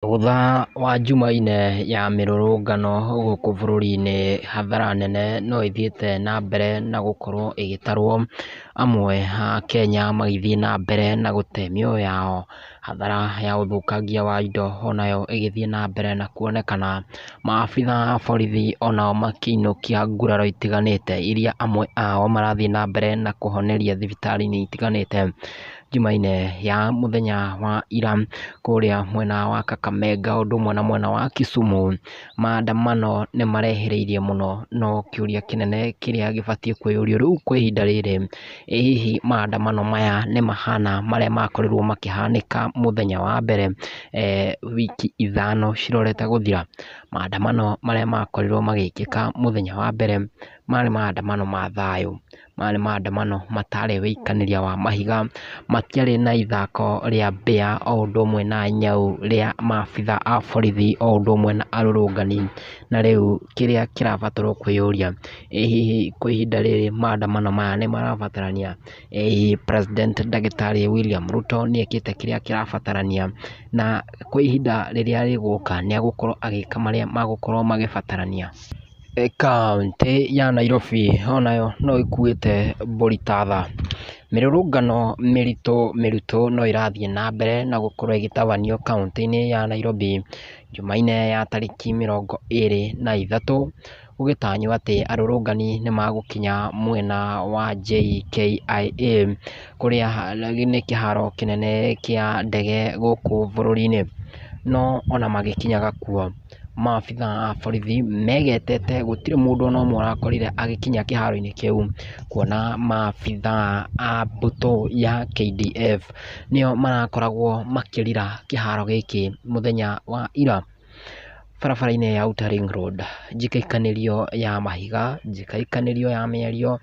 Thutha wa Jumaine ya mĩrũrũngano gũkũ bũrũri-inĩ, hathara nene no ĩthiĩte na mbere na gũkorwo ĩgĩtarwo, amwe a Akenya magĩthiĩ na mbere na gũte mĩoyo yao. Hathara ya ũthũkangia wa indo onayo ĩgĩthiĩ na mbere na kuonekana, maabitha a borithi onao makĩinũkia nguraro itiganĩte iria amwe ao marathiĩ na mbere na kũhoneria thibitarĩ-inĩ itiganĩte. Jumaine ya mũthenya wa ira kũrĩa mwena wa Kakamega ũndũ ũmwe na mwena wa Kisumu, maandamano nĩ marehereirie mũno, no kĩũria kĩnene kĩrĩa gĩbatiĩ kwĩyũrio rĩu kwa ihinda rĩrĩ, ĩ hihi maandamano maya nĩ mahana marĩa makorirwo makĩhanĩka mũthenya wa mbere wiki ithano cirorete gũthira? Maandamano marĩa makorirwo magĩkĩka mũthenya wa mbere marĩ maandamano ma thayũ, marĩ maandamano matarĩ wĩikanĩria wa mahiga, matiarĩ na ithako rĩa mbĩa o ũndũ ũmwe na nyau rĩa maabitha a borithi o ũndũ ũmwe na arũrũngani. Na rĩu kĩrĩa kĩrabatarwo kwĩyũria, ĩ hihi kwa ihinda rĩrĩ maandamano maya nĩ marabatarania? Ĩ hihi President Ndagĩtarĩ William Ruto nĩ ekĩte kĩrĩa kĩrabatarania? Na kwa ihinda rĩrĩa rĩgũka nĩ egũkorwo agĩka marĩa magũkorwo magĩbatarania? Kauntĩ ya Nairobi onayo no ĩkuĩte mbũri ta tha. Mĩrũrũngano mĩritũ no ĩrathiĩ na mbere na gũkorwo ĩgĩtabanio kauntĩ-inĩ ya Nairobi Jumaine ya tarĩki 23 gũgĩtanywo atĩ arũrũngani nĩ magũkinya mwena wa JKIA kũrĩa nĩ kĩharo kĩnene kĩa ndege gũkũ bũrũri-inĩ. No ona magĩkinyaga kuo, maabitha a borithi megetete, gũtirĩ mũndũ ona ũmwe ũrakorire agĩkinya kĩharo-inĩ kĩu, kuona maabitha a mbũtũ ya KDF nĩo marakoragwo makĩrira kĩharo gĩkĩ mũthenya wa ira. Barabara-inĩ ya Outer Ring Road, njĩgĩkanĩrio ya mahiga, njĩgĩkanĩrio ya mĩario,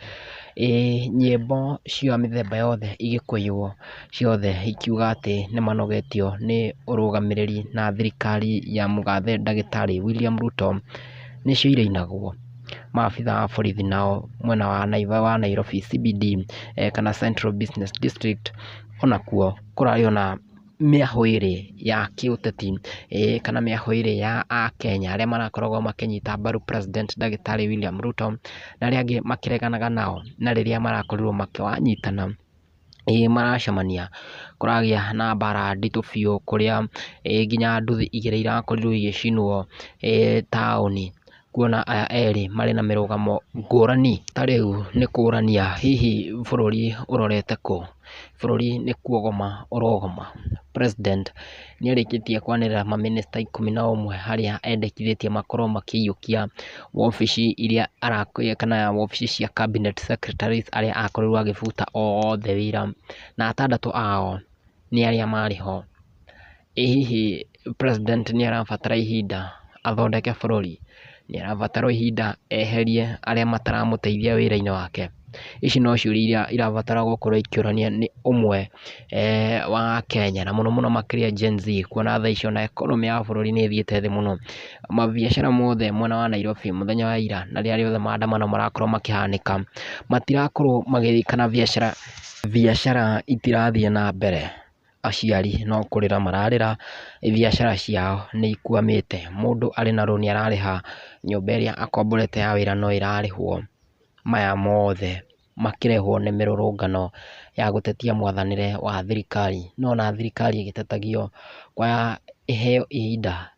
nyĩmbo cia mĩthemba yothe igĩkũiywo, ciothe ikiuga atĩ nĩ manogetio nĩ ũrũgamĩrĩri na thirikari ya mũgathe Ndagĩtarĩ William Ruto, nĩcio irainagwo. Maabitha a borithi nao mwena wa Nairobi CBD kana Central Business District, onakuo kũrarĩ ona mĩahũ ya kĩũteti kana mĩahũ ĩrĩ ya Akenya arĩa marakoragwo makĩnyita mbaru President Ndagĩtarĩ William Ruto na arĩa angĩ makĩreganaga nao, na rĩrĩa marakorirwo makĩnyitana maracemania, kũragĩa na mbara nditũ biũ kũrĩa nginya nduthi igĩrĩ irakorirwo igĩcinwo taũni, kuona aya erĩ marĩ na mĩrũgamo ngũrani. Ta rĩu nĩ kũrania hihi bũrũri ũrorete kũ? Bũrũri nĩ kuogoma ũrogoma. President nĩ arĩkĩtie kwanĩrĩra mamĩnĩsta 11 harĩa endekithĩtie makorwo makĩiyũkia wobici iria kana wobici cia cabinet secretaries arĩa akorirwo agĩbuta othe wĩra, na 6 ao nĩ arĩa marĩ ho. Ĩ hihi President nĩ arabatara ihinda athondeke bũrũri? Nĩ arabatara ihinda eherie arĩa mataramũteithia wĩra-inĩ wake? Ici no ciũria iria irabatara gũkorwo ikĩũrania nĩ ũmwe wa Kenya, na mũno mũno makĩria Gen Z, kuona thaa ici ona economy ya bũrũri nĩ ĩthiĩte thĩ mũno. Mabiacara mothe mwena wa Nairobi mũthenya wa ira na rĩrĩa rĩothe maandamano marakorwo makĩhanĩka, matirakorwo magĩthiĩ kana biacara itirathiĩ na mbere. Aciari no kũrĩra mararĩra, biacara ciao nĩ ikwamĩte. Mũndũ arĩ na rũni ararĩha, nyũmba ĩrĩa akomborete ya wĩra no ĩrarĩhwo. Maya mothe makĩrehwo nĩ mĩrũrũngano ya gũtetia mwathanĩre wa thirikari, no na thirikari ĩgĩtetagio kwa ĩheo ihinda.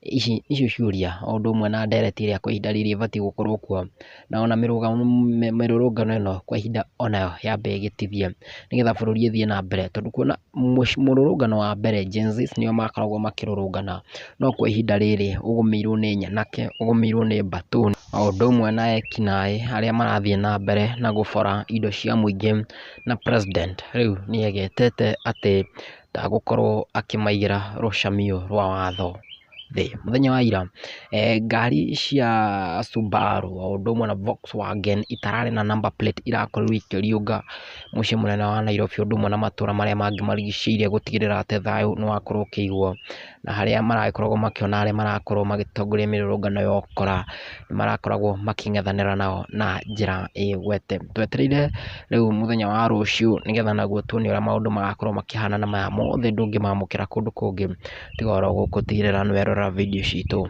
Ici nicio ciũria o ũndũ ũmwe na ndereti ĩrĩa kwa ihinda rĩrĩ ĩbatiĩ gũkorwo kuo, na ona mĩrũrũngano ĩno kwa ihinda onayo yambe ĩgĩtithie nĩgetha bũrũri ũthiĩ na mbere, tondũ kuona mũrũrũngano wa mbere Gen Z nĩo makoragwo makĩrũrũngana, no kwa ihinda rĩrĩ ũgũmĩirwo nĩ nyanake, ũgũmĩirwo nĩ mbakũrũ, o ũndũ ũmwe na ekinaĩ arĩa marathiĩ na mbere na gũbora indo cia mũingĩ, na President rĩu nĩ egetete atĩ ndagũkorwo akĩmaigĩra rũcamio rwa watho thĩ. Mũthenya wa ira ngari cia Subaru o ũndũ ũmwe na Volkswagen itararĩ na number plate irakorirwo ikĩriũnga mũciĩ mũnene wa Nairobi ũndũ ũmwe na matũra marĩa mangĩ marigicĩirie gũtigĩrĩra atĩ thayũ nĩ wakorwo ũkĩigwo, na harĩa maragĩkoragwo makĩona arĩa marakorwo magĩtongoria mĩrũrũngano ya ũkora nĩ marakoragwo makĩng'ethanĩra nao na njĩra ĩgwete. Twetereire rĩu mũthenya wa rũciũ nĩgetha naguo tuone ũrĩa maũndũ magakorwo makĩhana, na maya mothe ndũngĩmamũkĩra kũndũ kũngĩ tiga oro gũkũ tigĩrĩra nĩ werorera video citũ.